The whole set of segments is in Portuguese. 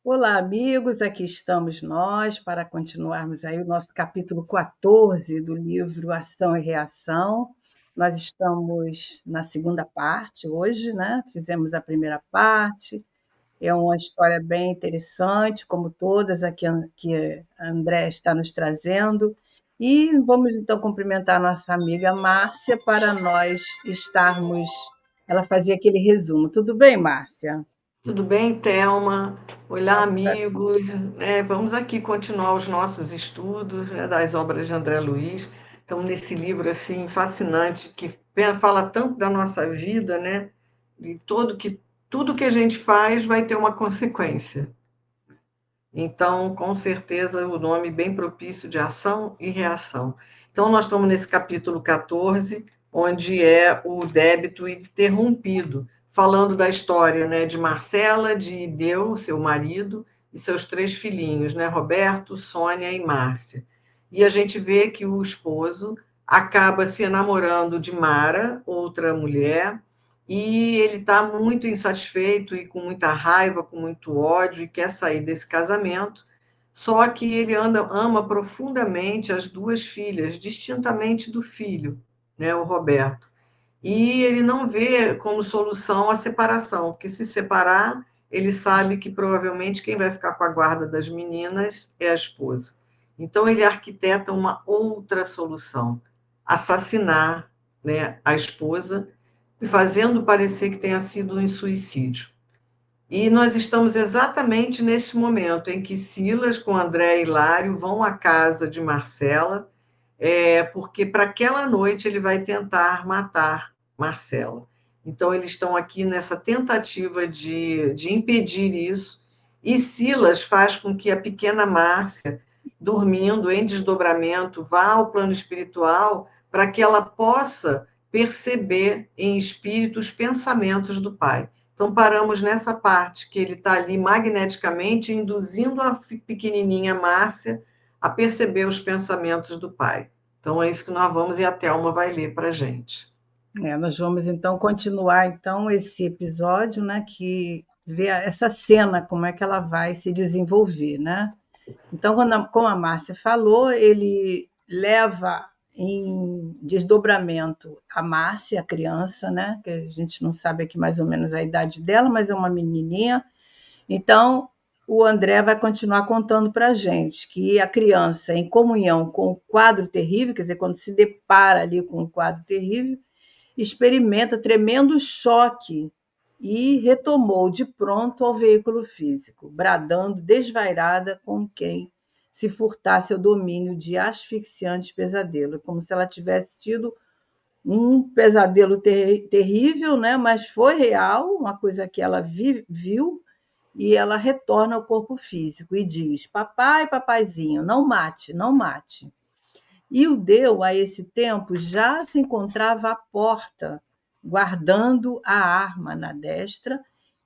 Olá, amigos, aqui estamos nós para continuarmos aí o nosso capítulo 14 do livro Ação e Reação. Nós estamos na segunda parte hoje, né? Fizemos a primeira parte, é uma história bem interessante, como todas aqui que a André está nos trazendo. E vamos então cumprimentar a nossa amiga Márcia para nós estarmos. Ela fazia aquele resumo. Tudo bem, Márcia? Tudo bem, Thelma? Olá, Graças a amigos. Vamos aqui continuar os nossos estudos, das obras de André Luiz. Estamos nesse livro assim fascinante que fala tanto da nossa vida, né? De tudo que a gente faz vai ter uma consequência. Então, com certeza, o nome bem propício de ação e reação. Então, nós estamos nesse capítulo 14, onde é o débito interrompido, falando da história, né, de Marcela, de Ideu, seu marido, e seus três filhinhos, né, Roberto, Sônia e Márcia. E a gente vê que o esposo acaba se enamorando de Mara, outra mulher, e ele está muito insatisfeito e com muita raiva, com muito ódio, e quer sair desse casamento. Só que ele ama profundamente as duas filhas, distintamente do filho, né, o Roberto. E ele não vê como solução a separação, porque se separar, ele sabe que provavelmente quem vai ficar com a guarda das meninas é a esposa. Então ele arquiteta uma outra solução: assassinar, né, a esposa, fazendo parecer que tenha sido um suicídio. E nós estamos exatamente neste momento em que Silas, com André e Hilário, vão à casa de Marcela, porque para aquela noite ele vai tentar matar Marcela. Então, eles estão aqui nessa tentativa de impedir isso, e Silas faz com que a pequena Márcia, dormindo em desdobramento, vá ao plano espiritual para que ela possa perceber em espírito os pensamentos do pai. Então, paramos nessa parte, que ele está ali magneticamente induzindo a pequenininha Márcia a perceber os pensamentos do pai. Então, é isso que nós vamos, e a Thelma vai ler para a gente. Nós vamos então continuar então esse episódio, né, que vê essa cena, como é que ela vai se desenvolver, né? Então, como a Márcia falou, ele leva em desdobramento a Márcia, a criança, né, que a gente não sabe aqui mais ou menos a idade dela, mas é uma menininha. Então, o André vai continuar contando para a gente que a criança, em comunhão com o quadro terrível, quer dizer, quando se depara ali com o quadro terrível, experimenta tremendo choque e retomou de pronto ao veículo físico, bradando desvairada com quem se furtasse ao domínio de asfixiantes pesadelos, como se ela tivesse tido um pesadelo terrível, né? Mas foi real, uma coisa que ela viu, e ela retorna ao corpo físico e diz: Papai, papaizinho, não mate, não mate. E o Deu, a esse tempo, já se encontrava à porta, guardando a arma na destra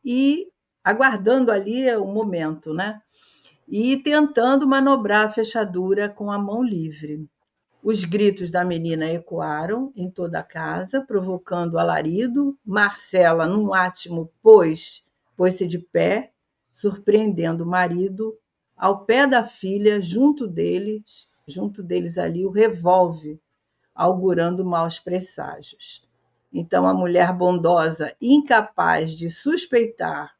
e aguardando ali o momento, né? E tentando manobrar a fechadura com a mão livre. Os gritos da menina ecoaram em toda a casa, provocando alarido. Marcela, num átimo, pôs-se de pé, surpreendendo o marido ao pé da filha, junto deles ali, o revólver, augurando maus presságios. Então, a mulher bondosa, incapaz de suspeitar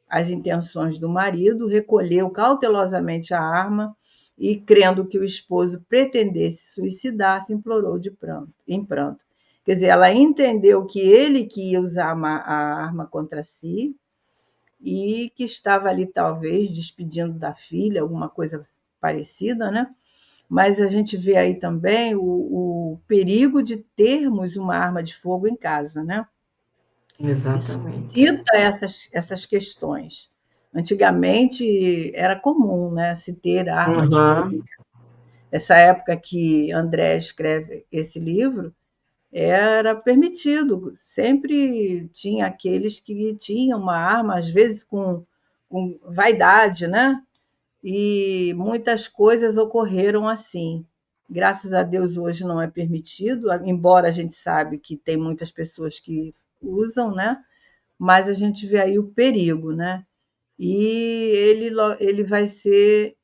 as intenções do marido, recolheu cautelosamente a arma e, crendo que o esposo pretendesse suicidar-se, implorou em pranto. Quer dizer, ela entendeu que ele que ia usar a arma contra si e que estava ali, talvez, despedindo da filha, alguma coisa parecida, né? Mas a gente vê aí também o perigo de termos uma arma de fogo em casa, né? Isso Exatamente. cita essas questões. Antigamente era comum, né, se ter arma de fogo. Uhum. Essa época que André escreve esse livro, era permitido, sempre tinha aqueles que tinham uma arma, às vezes com vaidade, né? E muitas coisas ocorreram assim. Graças a Deus hoje não é permitido, embora a gente sabe que tem muitas pessoas que usam, né? Mas a gente vê aí o perigo, né? e ele vai ser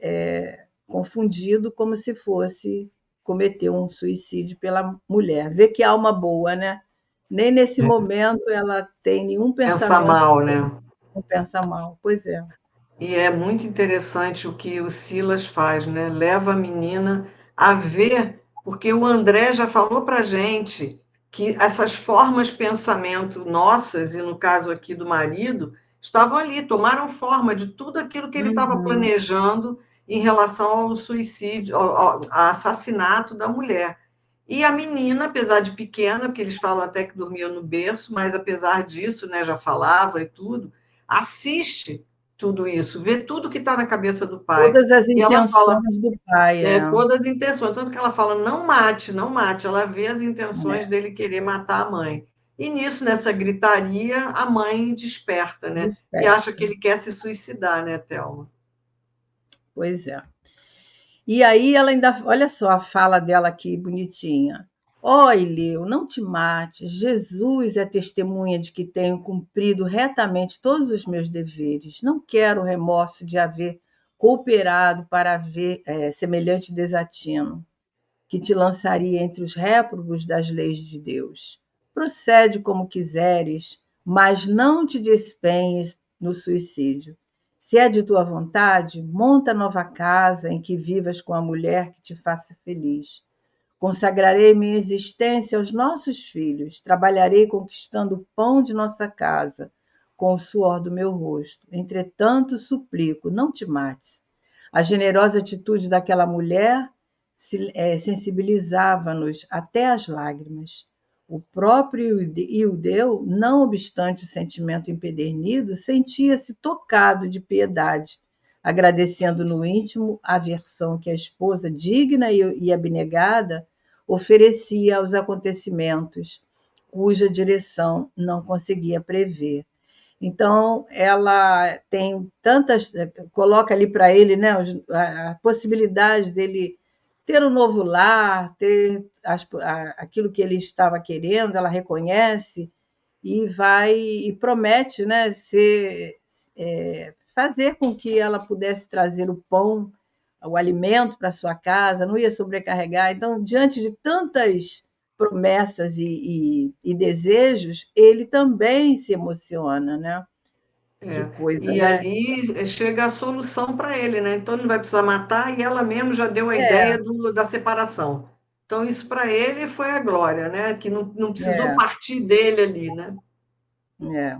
confundido como se fosse cometer um suicídio pela mulher. Vê que alma boa, né? Nem nesse momento ela tem nenhum Pensa pensamento mal, né? não pensa mal. Pois é. E é muito interessante o que o Silas faz, né? Leva a menina a ver, porque o André já falou para a gente que essas formas de pensamento nossas, e no caso aqui do marido, estavam ali, tomaram forma de tudo aquilo que ele estava Uhum. planejando em relação ao suicídio, ao assassinato da mulher. E a menina, apesar de pequena, porque eles falam até que dormia no berço, mas apesar disso, né, já falava e tudo, assiste tudo isso, vê tudo que está na cabeça do pai. Todas as E ela fala, intenções do pai, né, é. todas as intenções, tanto que ela fala, não mate, não mate. Ela vê as intenções É, dele querer matar a mãe. E nisso, nessa gritaria, a mãe desperta, né? E acha que desperta. ele quer se suicidar, né, Thelma? Pois é. E aí ela ainda, olha só a fala dela aqui, bonitinha. Ó, Ileu, não te mates. Jesus é testemunha de que tenho cumprido retamente todos os meus deveres. Não quero o remorso de haver cooperado para haver semelhante desatino, que te lançaria entre os réprobos das leis de Deus. Procede como quiseres, mas não te despenhes no suicídio. Se é de tua vontade, monta nova casa em que vivas com a mulher que te faça feliz. Consagrarei minha existência aos nossos filhos, trabalharei conquistando o pão de nossa casa, com o suor do meu rosto. Entretanto, suplico, não te mates. A generosa atitude daquela mulher sensibilizava-nos até as lágrimas. O próprio Ildeu, não obstante o sentimento empedernido, sentia-se tocado de piedade, agradecendo no íntimo a versão que a esposa digna e abnegada oferecia aos acontecimentos, cuja direção não conseguia prever. Então, ela tem tantas, coloca ali para ele, né, a possibilidade dele ter um novo lar, ter aquilo que ele estava querendo, ela reconhece e vai e promete, né, fazer com que ela pudesse trazer o pão, o alimento para sua casa, não ia sobrecarregar. Então, diante de tantas promessas e desejos, ele também se emociona, né? Que É. coisa, E né? ali chega a solução para ele, né? Então ele não vai precisar matar e ela mesmo já deu a É, ideia da separação. Então isso para ele foi a glória, né? Que não precisou é, partir dele ali, né? é.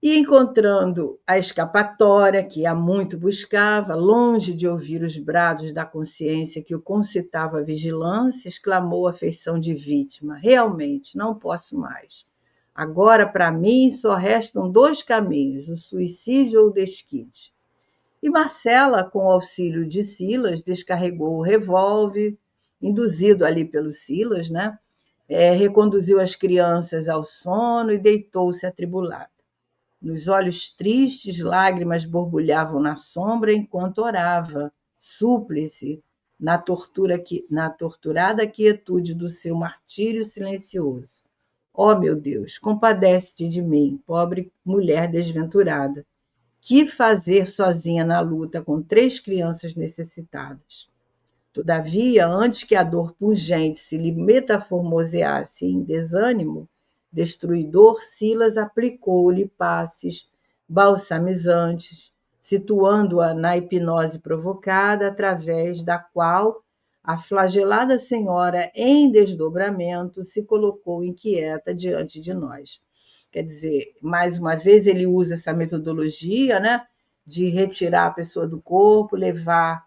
E encontrando a escapatória que há muito buscava, longe de ouvir os brados da consciência que o concitava à vigilância, exclamou a feição de vítima: realmente, não posso mais. Agora, para mim, só restam dois caminhos: o suicídio ou o desquite. E Marcela, com o auxílio de Silas, descarregou o revólver, induzido ali pelo Silas, né? Reconduziu as crianças ao sono e deitou-se atribulada. Nos olhos tristes, lágrimas borbulhavam na sombra enquanto orava, súplice, na torturada quietude do seu martírio silencioso. Ó meu Deus, compadece-te de mim, pobre mulher desventurada. Que fazer sozinha na luta com 3 crianças necessitadas? Todavia, antes que a dor pungente se lhe metamorfoseasse em desânimo destruidor, Silas aplicou-lhe passes balsamizantes, situando-a na hipnose provocada, através da qual a flagelada senhora, em desdobramento, se colocou inquieta diante de nós. Quer dizer, mais uma vez, ele usa essa metodologia, né, de retirar a pessoa do corpo, levar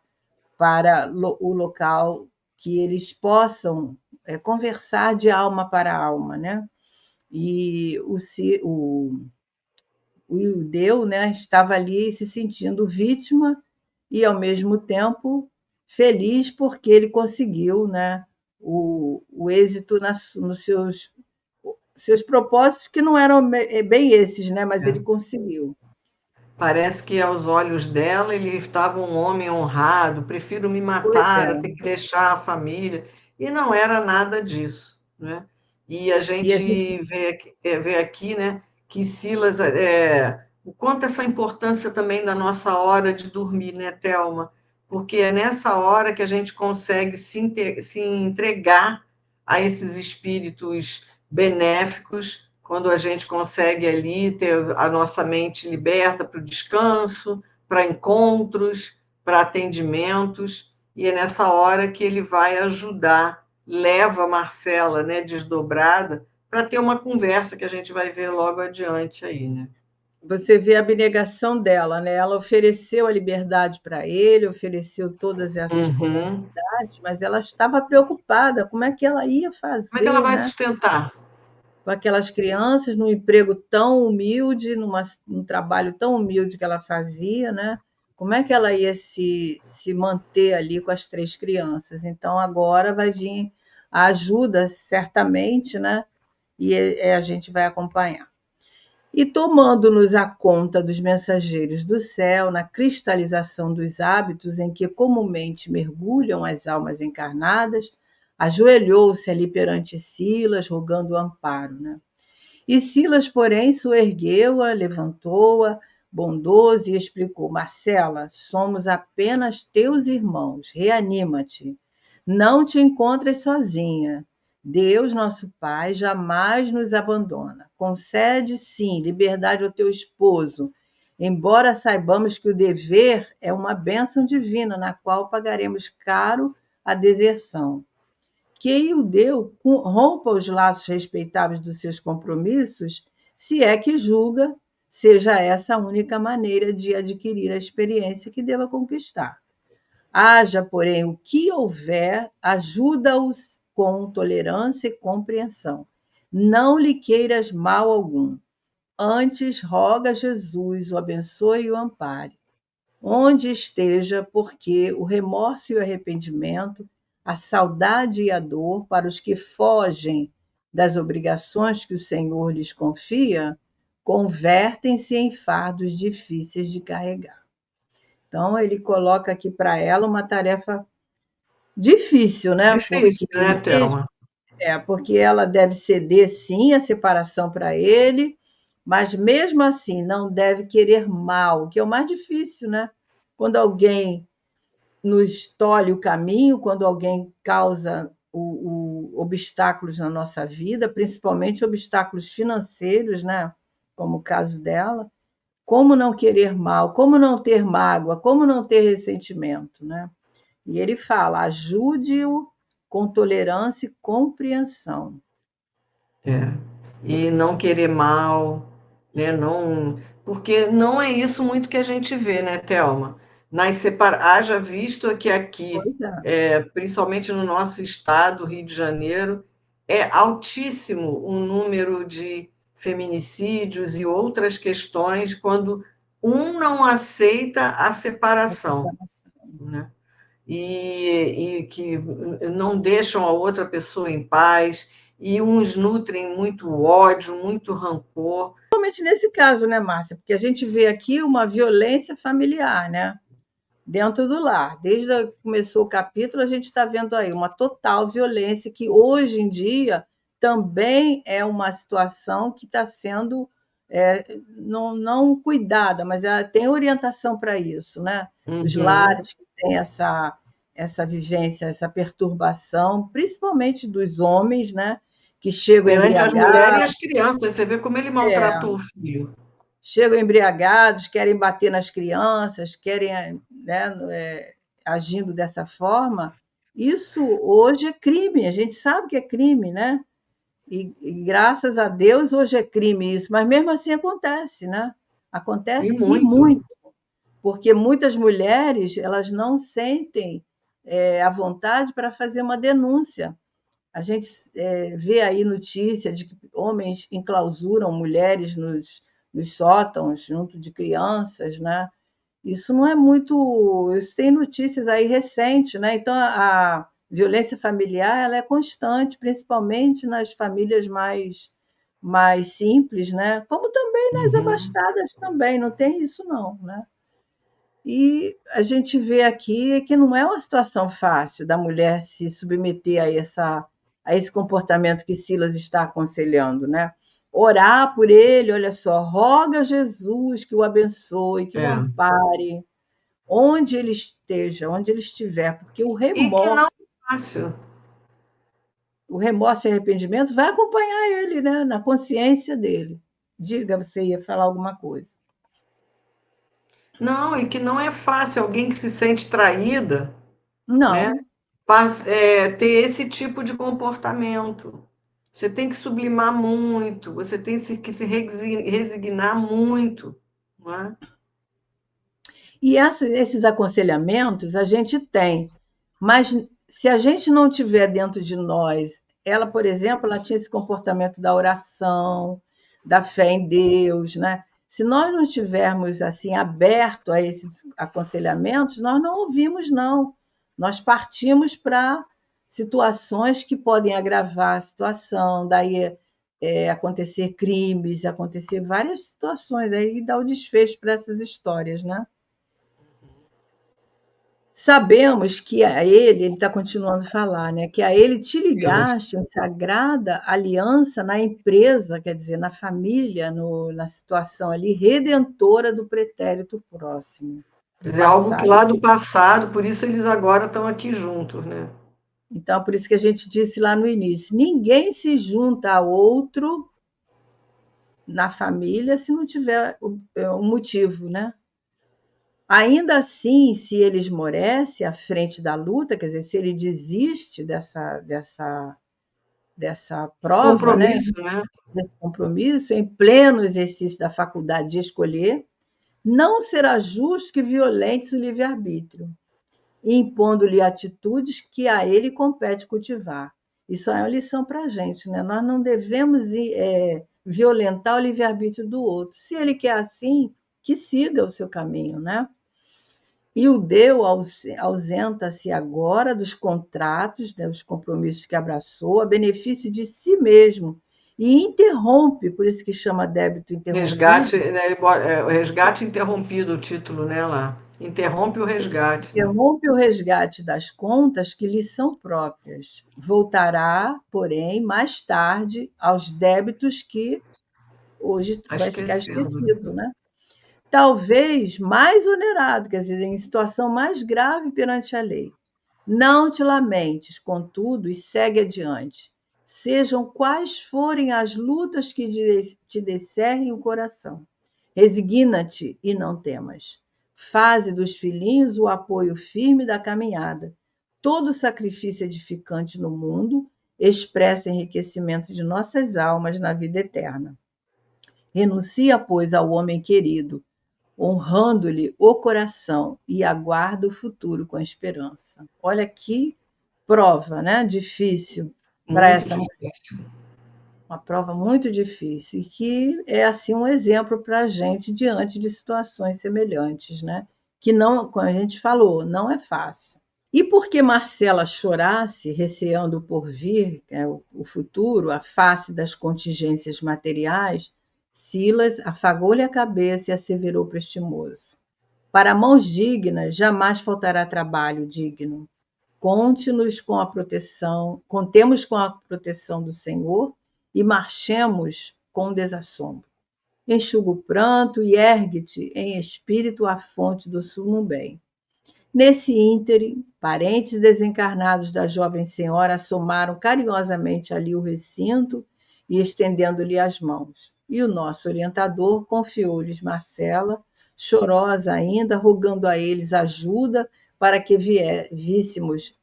para o local que eles possam conversar de alma para alma, né? E o Ildeu, né, estava ali se sentindo vítima e, ao mesmo tempo, feliz porque ele conseguiu, né, o êxito nos seus propósitos, que não eram bem esses, né, mas ele É. conseguiu. Parece que aos olhos dela ele estava um homem honrado, prefiro me Pois matar é. a ter que deixar a família. E não era nada disso, né? E a E a gente gente vê aqui, né, que Silas o quanto essa importância também da nossa hora de dormir, né, Thelma? Porque é nessa hora que a gente consegue se entregar a esses espíritos benéficos, quando a gente consegue ali ter a nossa mente liberta para o descanso, para encontros, para atendimentos, e é nessa hora que ele vai ajudar, leva a Marcela, né, desdobrada, para ter uma conversa que a gente vai ver logo adiante aí, né? Você vê a abnegação dela, né? Ela ofereceu a liberdade para ele, ofereceu todas essas Uhum. possibilidades, mas ela estava preocupada, como é que ela ia Como é que ela fazer, vai né? sustentar? Com aquelas crianças, num emprego tão humilde, num trabalho tão humilde que ela fazia, né? Como é que ela ia se manter ali com as 3 crianças? Então, agora vai vir a ajuda, certamente, né? E a gente vai acompanhar. E tomando-nos a conta dos mensageiros do céu, na cristalização dos hábitos em que comumente mergulham as almas encarnadas, ajoelhou-se ali perante Silas, rogando o amparo, né? E Silas, porém, soergueu-a, levantou-a, bondoso, e explicou: Marcela, somos apenas teus irmãos, reanima-te. Não te encontres sozinha. Deus, nosso Pai, jamais nos abandona. Concede, sim, liberdade ao teu esposo, embora saibamos que o dever é uma bênção divina, na qual pagaremos caro a deserção. Que o deu rompa os laços respeitáveis dos seus compromissos, se é que julga seja essa a única maneira de adquirir a experiência que deva conquistar. Haja, porém, o que houver, ajuda-os com tolerância e compreensão. Não lhe queiras mal algum. Antes, roga a Jesus, o abençoe e o ampare onde esteja, porque o remorso e o arrependimento, a saudade e a dor para os que fogem das obrigações que o Senhor lhes confia, convertem-se em fardos difíceis de carregar. Então, ele coloca aqui para ela uma tarefa difícil, né? Difícil, né, Thelma? Porque ela deve ceder sim a separação para ele, mas mesmo assim não deve querer mal, que é o mais difícil, né? Quando alguém nos tolhe o caminho, quando alguém causa obstáculos na nossa vida, principalmente obstáculos financeiros, né? Como o caso dela. Como não querer mal, como não ter mágoa, como não ter ressentimento, né? E ele fala: ajude-o com tolerância e compreensão. É. E não querer mal, né? Não, porque não é isso muito que a gente vê, né, Thelma? Haja visto que aqui, Pois é, principalmente no nosso estado, Rio de Janeiro, é altíssimo o número de feminicídios e outras questões quando um não aceita a a separação, separação. né? E que não deixam a outra pessoa em paz, e uns nutrem muito ódio, muito rancor. Principalmente nesse caso, né, Márcia? Porque a gente vê aqui uma violência familiar, né? Dentro do lar. Desde que começou o capítulo, a gente está vendo aí uma total violência que hoje em dia também é uma situação que está sendo não cuidada, mas ela tem orientação para isso, né? Os Uhum. lares que têm essa vivência, essa perturbação, principalmente dos homens, né? Que chegam Entre as mulheres e embriagados, as crianças, você vê como ele maltratou o filho. chegam embriagados, querem bater nas crianças, querem, né, agindo dessa forma. Isso hoje é crime, a gente sabe que é crime, né? E graças a Deus hoje é crime isso, mas mesmo assim acontece, né? E Acontece e muito. muito, porque muitas mulheres elas não sentem a vontade para fazer uma denúncia. A gente vê aí notícia de que homens enclausuram mulheres nos sótãos, junto de crianças, né? Isso não é muito. Tem notícias aí recentes, né? Então, a violência familiar ela é constante, principalmente nas famílias mais simples, né? Como também nas Uhum. abastadas também, não tem isso não, né? E a gente vê aqui que não é uma situação fácil da mulher se submeter a esse comportamento que Silas está aconselhando, né? orar por ele, olha só, roga a Jesus que o abençoe, que o É. ampare, onde ele esteja, onde ele estiver, porque E que não é fácil. o remorso e arrependimento vai acompanhar ele, né, na consciência dele. Diga, você ia falar alguma coisa. Não, e que não é fácil alguém que se sente traída, né, Não. ter esse tipo de comportamento. Você tem que sublimar muito, você tem que se resignar muito, não é? E esses aconselhamentos a gente tem, mas se a gente não tiver dentro de nós, ela, por exemplo, ela tinha esse comportamento da oração, da fé em Deus, né? Se nós não estivermos assim abertos a esses aconselhamentos, nós não ouvimos, não. Nós partimos para situações que podem agravar a situação, daí acontecer crimes, acontecer várias situações, aí dá o desfecho para essas histórias, né? Sabemos que a ele está continuando a falar, né? Que a ele te ligaste em sagrada aliança na empresa, quer dizer, na família, na situação ali redentora do pretérito próximo, Quer do dizer, algo que passado. lá do passado, por isso eles agora estão aqui juntos, né? Então, por isso que a gente disse lá no início: ninguém se junta a outro na família se não tiver um motivo, né? Ainda assim, se ele esmorece à frente da luta, quer dizer, se ele desiste dessa Esse prova, né, compromisso, né? desse compromisso, em pleno exercício da faculdade de escolher, não será justo que violente o livre-arbítrio, impondo-lhe atitudes que a ele compete cultivar. Isso é uma lição para a gente, né? Nós não devemos violentar o livre-arbítrio do outro. Se ele quer assim, que siga o seu caminho, né? E o Deu ausenta-se agora dos contratos, né, os compromissos que abraçou, a benefício de si mesmo, e interrompe, por isso que chama débito interrompido, Resgate, né, o resgate interrompido, o título, né, lá. Interrompe o resgate, né? interrompe o resgate das contas que lhe são próprias. Voltará, porém, mais tarde aos débitos que hoje Está vai ficar esquecendo, né? esquecido, né? Talvez mais onerado, quer dizer, em situação mais grave perante a lei. Não te lamentes, contudo, e segue adiante. Sejam quais forem as lutas que te descerrem o coração. Resigna-te e não temas. Faze dos filhinhos o apoio firme da caminhada. Todo sacrifício edificante no mundo expressa enriquecimento de nossas almas na vida eterna. Renuncia, pois, ao homem querido, honrando-lhe o coração e aguarda o futuro com esperança. Olha que prova, né? Difícil para Muito essa mulher, difícil. uma prova muito difícil e que é assim um exemplo para a gente diante de situações semelhantes, né? Que não, como a gente falou, não é fácil. E porque Marcela chorasse, receando o porvir, o futuro, a face das contingências materiais, Silas afagou-lhe a cabeça e asseverou prestimoso: para mãos dignas jamais faltará trabalho digno. Conte-nos com a proteção, contemos com a proteção do Senhor e marchemos com desassombro. Enxuga o pranto e ergue-te em espírito à fonte do sumo bem. Nesse ínterim, parentes desencarnados da jovem senhora assomaram carinhosamente ali o recinto e estendendo-lhe as mãos. E o nosso orientador confiou-lhes Marcela, chorosa ainda, rogando a eles ajuda para que víssemos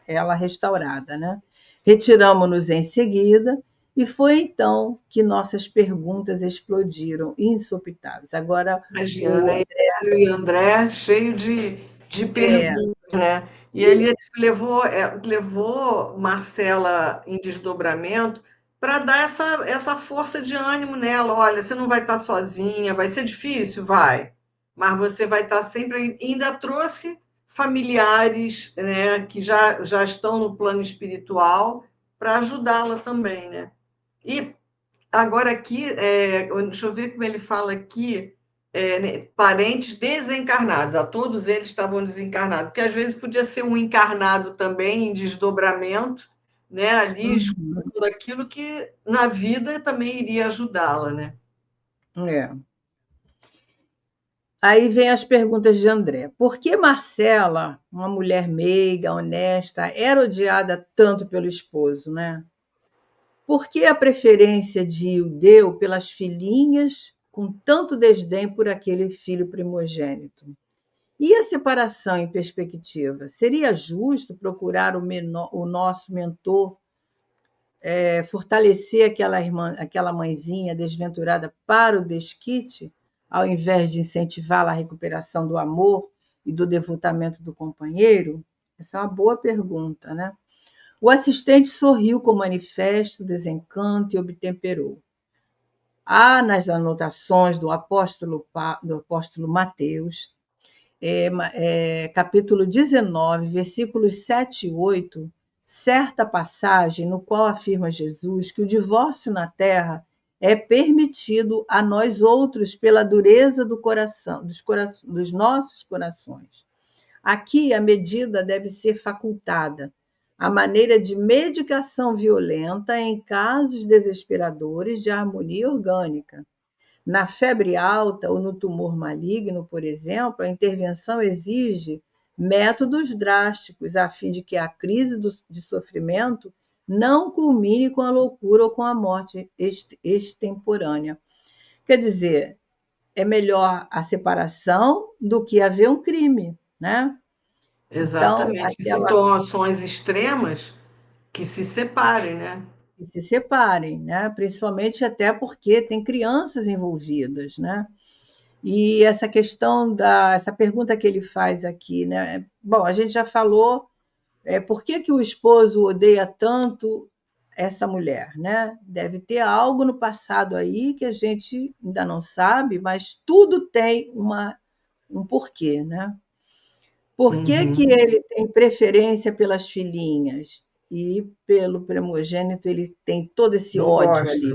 ela restaurada, né? Retiramo-nos em seguida e foi então que nossas perguntas explodiram, insopitáveis. Agora, Imagina, o né? E o André cheio de é, perguntas, né? E ele levou Marcela em desdobramento para dar essa força de ânimo nela. Olha, você não vai estar sozinha, vai ser difícil, vai, mas você vai estar sempre aí. E ainda trouxe familiares, né, que já estão no plano espiritual para ajudá-la também, né? E agora aqui, deixa eu ver como ele fala aqui, né, parentes desencarnados, a todos eles estavam desencarnados, porque às vezes podia ser um encarnado também em desdobramento, né, ali Uhum. escutando aquilo que na vida também iria ajudá-la, né? É. Aí vem as perguntas de André. Por que Marcela, uma mulher meiga, honesta, era odiada tanto pelo esposo, né? Por que a preferência de Ildeu pelas filhinhas, com tanto desdém por aquele filho primogênito? E a separação em perspectiva? Seria justo procurar o nosso mentor, fortalecer aquela irmã, aquela mãezinha desventurada para o desquite, ao invés de incentivá-la à recuperação do amor e do devotamento do companheiro? Essa é uma boa pergunta, né? O assistente sorriu com manifesto desencanto e obtemperou. Há nas anotações do apóstolo Mateus, capítulo 19, versículos 7 e 8, certa passagem no qual afirma Jesus que o divórcio na terra é permitido a nós outros pela dureza do coração, dos nossos corações. Aqui a medida deve ser facultada, à maneira de medicação violenta em casos desesperadores de harmonia orgânica. Na febre alta ou no tumor maligno, por exemplo, a intervenção exige métodos drásticos a fim de que a crise de sofrimento não culmine com a loucura ou com a morte extemporânea. Quer dizer, é melhor a separação do que haver um crime, né? Então, Exatamente. Em aquela situações extremas, que se separem, né? que se separem, né? Principalmente até porque tem crianças envolvidas, né? E essa questão essa pergunta que ele faz aqui, né? Bom, a gente já falou, por que que o esposo odeia tanto essa mulher, né? Deve ter algo no passado aí que a gente ainda não sabe, mas tudo tem um porquê, né? Por que que Uhum. ele tem preferência pelas filhinhas e pelo primogênito ele tem todo esse Não ódio gosta. ali?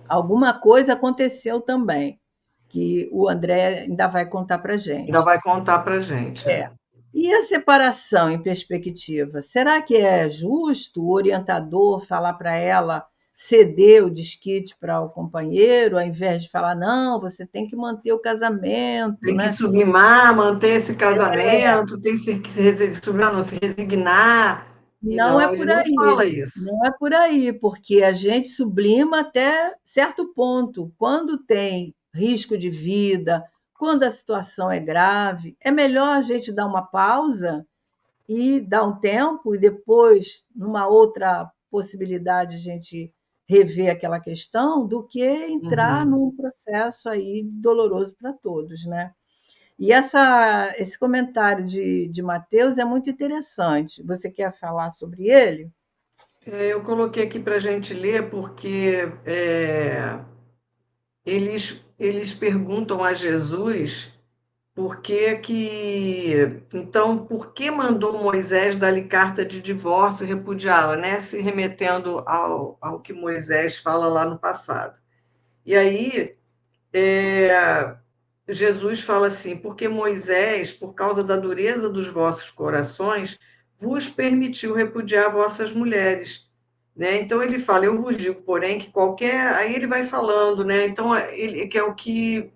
Alguma coisa aconteceu também, que o André ainda vai contar para a Ainda gente. vai contar para gente. É. E a separação em perspectiva? Será que é justo o orientador falar para ela ceder o desquite para o companheiro, ao invés de falar, não, você tem que manter o casamento, Tem que né? sublimar, manter esse casamento, tem que sublimar, não se resignar. E Não é não, ele por não aí, fala isso. não é por aí, porque a gente sublima até certo ponto. Quando tem risco de vida, quando a situação é grave, é melhor a gente dar uma pausa e dar um tempo, e depois, numa outra possibilidade, a gente rever aquela questão, do que entrar Uhum. num processo aí doloroso para todos, né? E esse comentário de Mateus é muito interessante. Você quer falar sobre ele? Eu coloquei aqui para a gente ler porque eles perguntam a Jesus por que mandou Moisés dar-lhe carta de divórcio e repudiá-la, né? Se remetendo ao que Moisés fala lá no passado. E aí, Jesus fala assim: porque Moisés, por causa da dureza dos vossos corações, vos permitiu repudiar vossas mulheres. Né? Então ele fala: eu vos digo, porém, que qualquer. Aí ele vai falando, né? Então, que é o que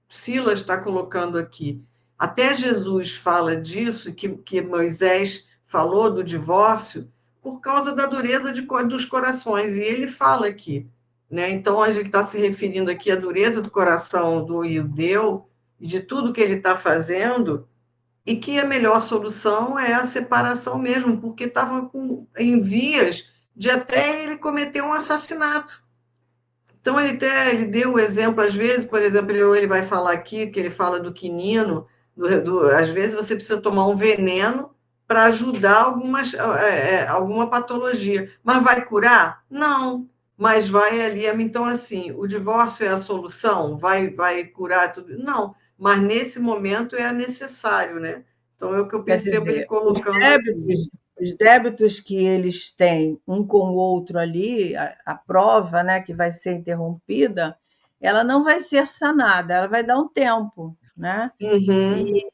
Silas está colocando aqui. Até Jesus fala disso, que Moisés falou do divórcio, por causa da dureza dos corações, e ele fala aqui. Né? Então, a gente está se referindo aqui à dureza do coração do Ildeu e de tudo que ele está fazendo, e que a melhor solução é a separação mesmo, porque estava em vias de até ele cometer um assassinato. Então, ele deu o exemplo, às vezes, por exemplo, ele vai falar aqui, que ele fala do quinino, às vezes você precisa tomar um veneno para ajudar alguma patologia. Mas vai curar? Não. Mas vai ali. Então, assim, o divórcio é a solução? Vai curar tudo? Não. Mas nesse momento é necessário, né? Então, é o que eu Quer percebo ele dizer, colocando aqui. os débitos que eles têm um com o outro ali, a prova, né, que vai ser interrompida, ela não vai ser sanada, ela vai dar um tempo, né? Uhum. E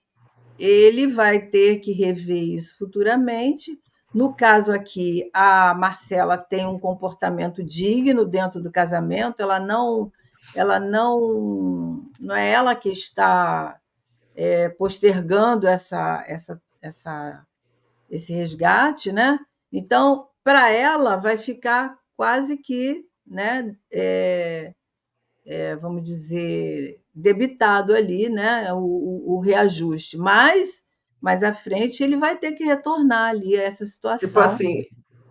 ele vai ter que rever isso futuramente, No caso aqui, a Marcela tem um comportamento digno dentro do casamento, não é ela que está postergando esse resgate, né? Então, para ela, vai ficar quase que, né, vamos dizer, debitado ali, né, o reajuste. Mas, mais à frente, ele vai ter que retornar ali a essa Tipo situação. assim,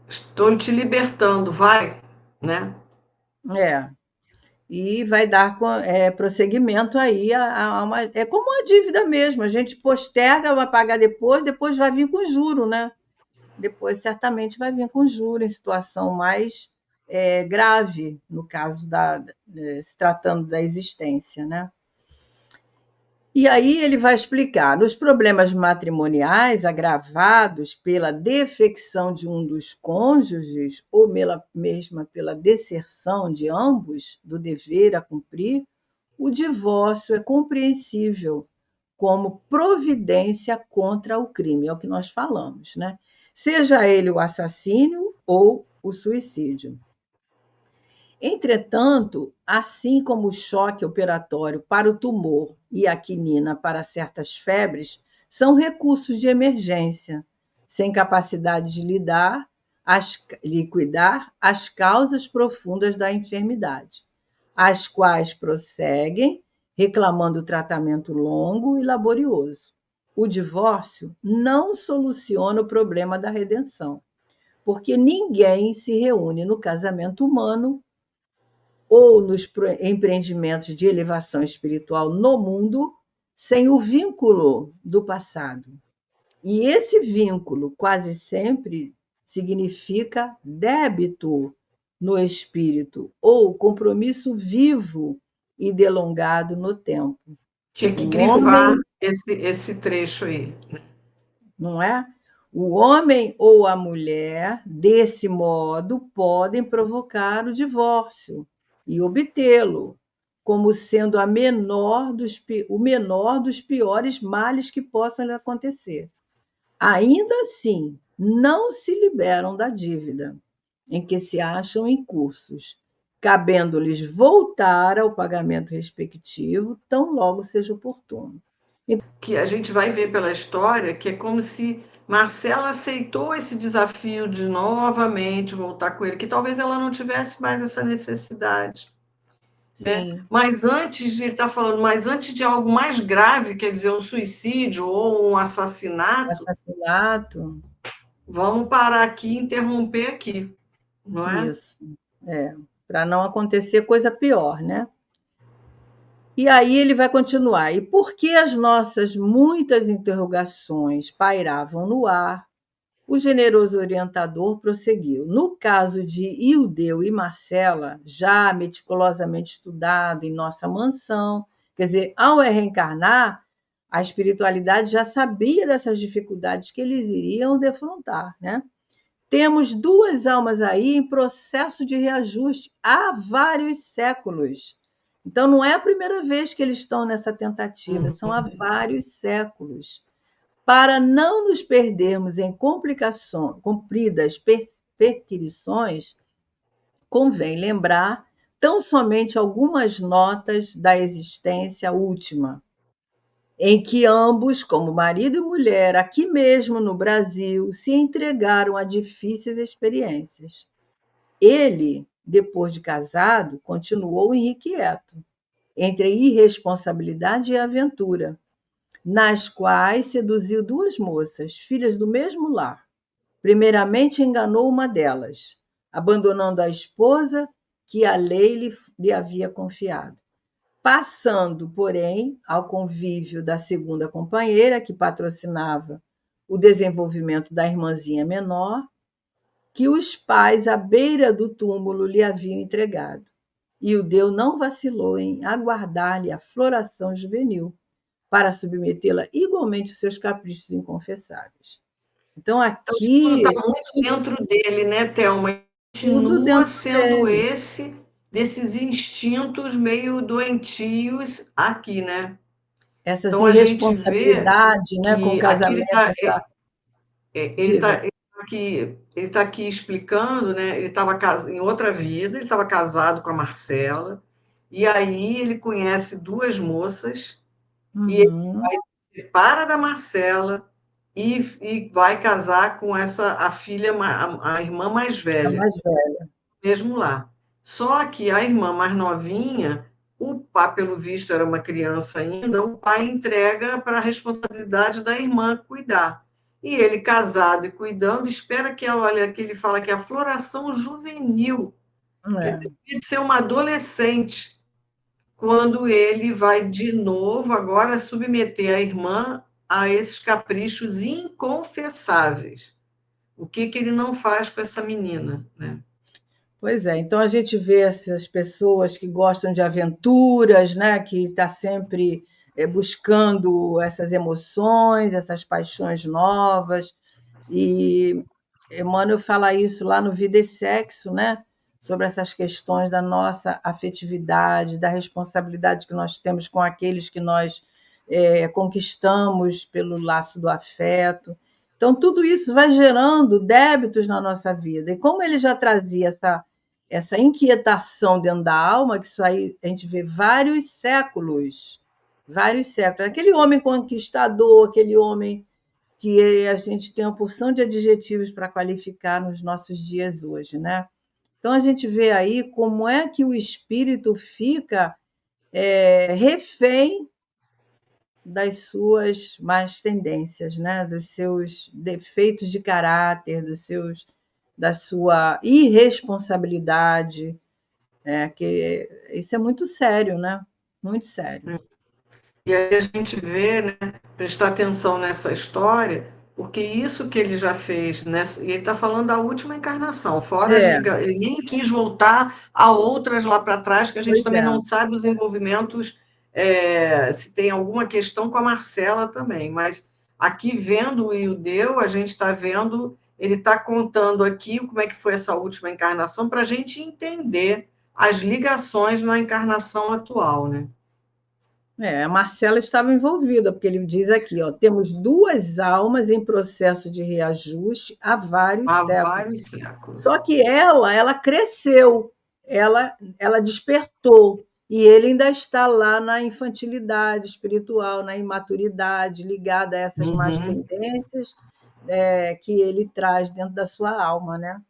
estou te libertando, vai, né? É, e vai dar prosseguimento aí a uma. É como uma dívida mesmo, a gente posterga, vai pagar depois vai vir com juro, né? Depois certamente vai vir com juro em situação mais grave, no caso se tratando da existência, né? E aí ele vai explicar, nos problemas matrimoniais agravados pela defecção de um dos cônjuges ou mesmo pela deserção de ambos do dever a cumprir, o divórcio é compreensível como providência contra o crime, é o que nós falamos, né? Seja ele o assassínio ou o suicídio. Entretanto, assim como o choque operatório para o tumor e a quinina para certas febres são recursos de emergência, sem capacidade de liquidar as causas profundas da enfermidade, as quais prosseguem reclamando tratamento longo e laborioso. O divórcio não soluciona o problema da redenção, porque ninguém se reúne no casamento humano ou nos empreendimentos de elevação espiritual no mundo sem o vínculo do passado. E esse vínculo quase sempre significa débito no espírito ou compromisso vivo e delongado no tempo. Tinha que O grifar homem, esse trecho aí. não é? O homem ou a mulher, desse modo, podem provocar o divórcio e obtê-lo, como sendo o menor dos piores males que possam lhe acontecer. Ainda assim, não se liberam da dívida em que se acham incursos, cabendo-lhes voltar ao pagamento respectivo, tão logo seja oportuno. Que a gente vai ver pela história que é como se Marcela aceitou esse desafio de novamente voltar com ele, que talvez ela não tivesse mais essa necessidade, né? Sim, Mas antes de ele estar falando, mas antes de algo mais grave, quer dizer, um suicídio ou um o assassinato, assassinato, vamos parar aqui e interromper aqui, não é? isso, para não acontecer coisa pior, né? E aí ele vai continuar. E por que as nossas muitas interrogações pairavam no ar, o generoso orientador prosseguiu. No caso de Ildeu e Marcela, já meticulosamente estudado em nossa mansão, quer dizer, ao reencarnar, a espiritualidade já sabia dessas dificuldades que eles iriam defrontar, né? Temos duas almas aí em processo de reajuste há vários séculos. Então, não é a primeira vez que eles estão nessa tentativa, são há vários séculos. Para não nos perdermos em compridas perquisições, convém lembrar tão somente algumas notas da existência última, em que ambos, como marido e mulher, aqui mesmo no Brasil, se entregaram a difíceis experiências. Ele, depois de casado, continuou irrequieto, entre irresponsabilidade e aventura, nas quais seduziu duas moças, filhas do mesmo lar. Primeiramente enganou uma delas, abandonando a esposa que a lei lhe havia confiado. Passando, porém, ao convívio da segunda companheira, que patrocinava o desenvolvimento da irmãzinha menor, que os pais, à beira do túmulo, lhe haviam entregado. E o Deus não vacilou em aguardar-lhe a floração juvenil, para submetê-la igualmente aos seus caprichos inconfessáveis. Então, Então, tudo está aqui, muito dentro dele, né, Thelma? tudo Continua dentro sendo dele. desses instintos meio doentios aqui, né? Essas Então a gente vê irresponsabilidades, né, com o que aqui casamento, essa ele está diga. ele tá aqui explicando, né? Ele estava em outra vida, ele estava casado com a Marcela, e aí ele conhece duas moças, e ele Uhum. se separa da Marcela e vai casar com a filha, a irmã mais A velha, mais velha. mesmo lá. Só que a irmã mais novinha, o pai, pelo visto, era uma criança ainda, o pai entrega para a responsabilidade da irmã cuidar. E ele, casado e cuidando, espera que ela, olha, que ele fala que é a floração juvenil, quer É. dizer, de ser uma adolescente, quando ele vai de novo agora submeter a irmã a esses caprichos inconfessáveis. O que que ele não faz com essa menina, né? Pois é, então a gente vê essas pessoas que gostam de aventuras, né? Que está sempre buscando essas emoções, essas paixões novas. E Emmanuel fala isso lá no Vida e Sexo, né? Sobre essas questões da nossa afetividade, da responsabilidade que nós temos com aqueles que nós conquistamos pelo laço do afeto. Então, tudo isso vai gerando débitos na nossa vida. E como ele já trazia essa inquietação dentro da alma, que isso aí a gente vê vários séculos, vários séculos. Aquele homem conquistador, aquele homem que a gente tem uma porção de adjetivos para qualificar nos nossos dias hoje, né? Então a gente vê aí como é que o espírito fica refém das suas más tendências, né? Dos seus defeitos de caráter, da sua irresponsabilidade, que isso é muito sério, né? Muito sério. E aí a gente vê, né, prestar atenção nessa história, porque isso que ele já fez, e ele está falando da última encarnação, fora as É, ligações, ele nem quis voltar a outras lá para trás, que a gente pois também é. não sabe os envolvimentos, se tem alguma questão com a Marcela também, mas aqui vendo o Ildeu, a gente está vendo, ele está contando aqui como é que foi essa última encarnação, para a gente entender as ligações na encarnação atual, né? A Marcela estava envolvida, porque ele diz aqui, ó, temos duas almas em processo de reajuste há vários Há séculos. vários séculos. Só que ela cresceu, ela despertou, e ele ainda está lá na infantilidade espiritual, na imaturidade, ligada a essas más Uhum. tendências que ele traz dentro da sua alma, né?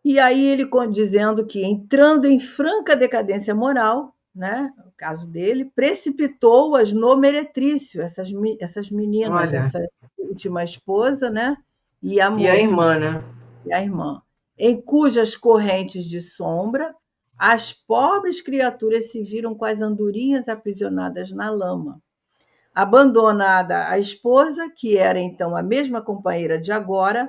E aí ele dizendo que entrando em franca decadência moral, né, no caso dele, precipitou-as no meretrício, essas meninas, Olha, essa última esposa, né, e a e a moça, irmã, né? e a irmã, em cujas correntes de sombra as pobres criaturas se viram quais andorinhas aprisionadas na lama. Abandonada a esposa, que era então a mesma companheira de agora,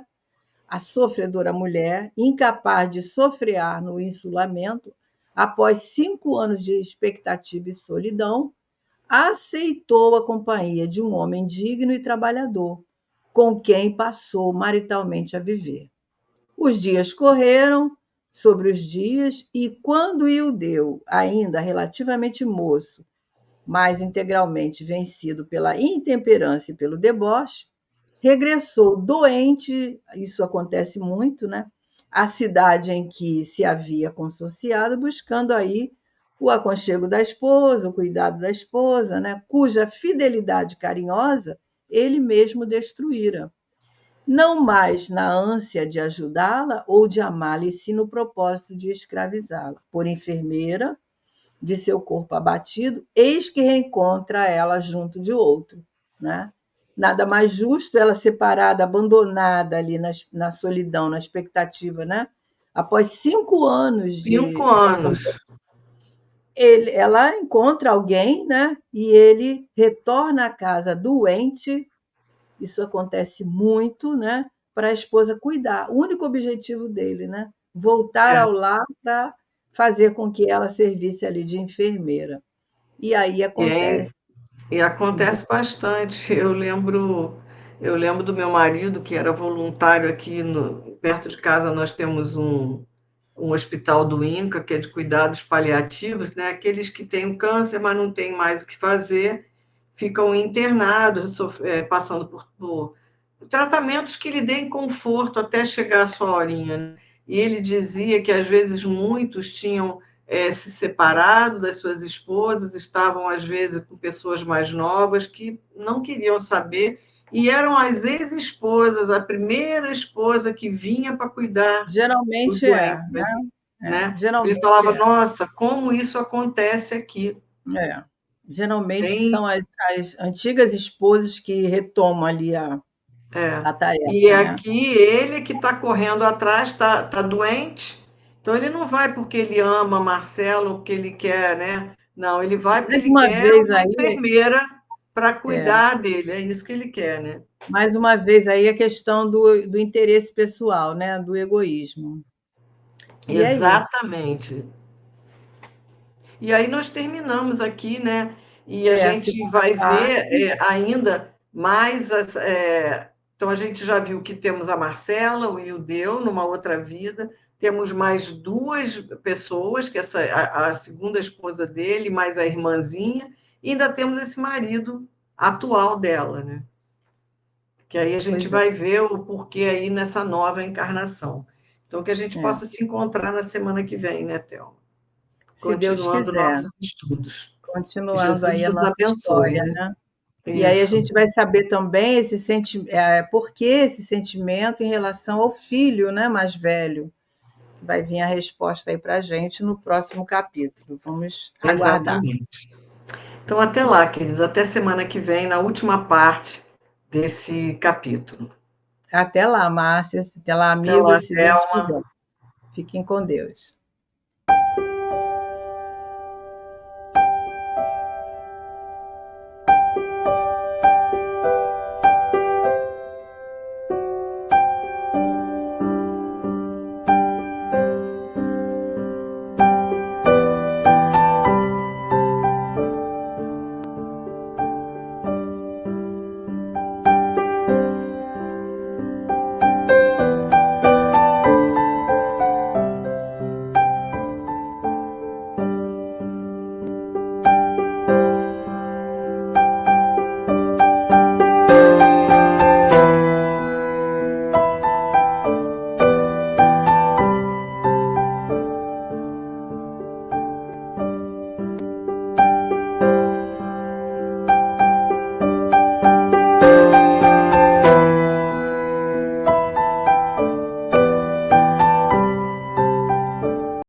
a sofredora mulher, incapaz de sofrear no insulamento, após 5 anos de expectativa e solidão, aceitou a companhia de um homem digno e trabalhador, com quem passou maritalmente a viver. Os dias correram sobre os dias, e quando Ildeu, ainda relativamente moço, mas integralmente vencido pela intemperança e pelo deboche, regressou doente, isso acontece muito, né? À cidade em que se havia consociado, buscando aí o aconchego da esposa, o cuidado da esposa, né? Cuja fidelidade carinhosa ele mesmo destruíra. Não mais na ânsia de ajudá-la ou de amá-la, e sim no propósito de escravizá-la. Por enfermeira, de seu corpo abatido, eis que reencontra ela junto de outro, né? Nada mais justo ela separada, abandonada ali na solidão, na expectativa, né? Após 5 anos 5 anos. ela encontra alguém, né? E ele retorna à casa doente. Isso acontece muito, né? Para a esposa cuidar. O único objetivo dele, né? Voltar É. ao lar para fazer com que ela servisse ali de enfermeira. E aí E, aí, acontece. e acontece bastante. Eu lembro do meu marido, que era voluntário aqui perto de casa, nós temos um hospital do INCA, que é de cuidados paliativos, né? Aqueles que têm o câncer, mas não têm mais o que fazer, ficam internados, passando por tratamentos que lhe deem conforto até chegar a sua horinha, né? E ele dizia que, às vezes, muitos tinham se separado das suas esposas, estavam, às vezes, com pessoas mais novas que não queriam saber, e eram as ex-esposas, a primeira esposa que vinha para cuidar dos Geralmente é, doentes, né? né? Ele Geralmente falava, é. nossa, como isso acontece aqui. É. Geralmente Tem, são as antigas esposas que retomam ali é. a E tarefa, né? aqui ele que está correndo atrás, está doente, então ele não vai porque ele ama Marcelo, porque ele quer, né? Não, ele vai porque Mais ele uma quer vez uma aí, enfermeira para é, cuidar dele, é isso que ele quer, né? mais uma vez aí a questão do interesse pessoal, né? Do egoísmo. E é isso. Exatamente. E aí nós terminamos aqui, né? E a É a gente segunda vai ver parte, ainda mais. Então, a gente já viu que temos a Marcela, o Ildeu, numa outra vida. Temos mais duas pessoas, que a segunda esposa dele, mais a irmãzinha. E ainda temos esse marido atual dela, né? Que aí a gente pois é, vai ver o porquê aí nessa nova encarnação. Então, que a gente é. possa se encontrar na semana que vem, né, Thelma? Se Deus Continuando quiser, nossos estudos. Que continuando aí Jesus a nos nossa abençoe, história, né? né? E aí a Isso, gente vai saber também por que esse sentimento em relação ao filho, né, mais velho. Vai vir a resposta aí para a gente no próximo capítulo. Vamos aguardar. exatamente. Então, até lá, queridos. Até semana que vem, na última parte desse capítulo. Até lá, Márcia. Até lá, Até lá, amigos, se Deus Thelma. quiser. Fiquem com Deus.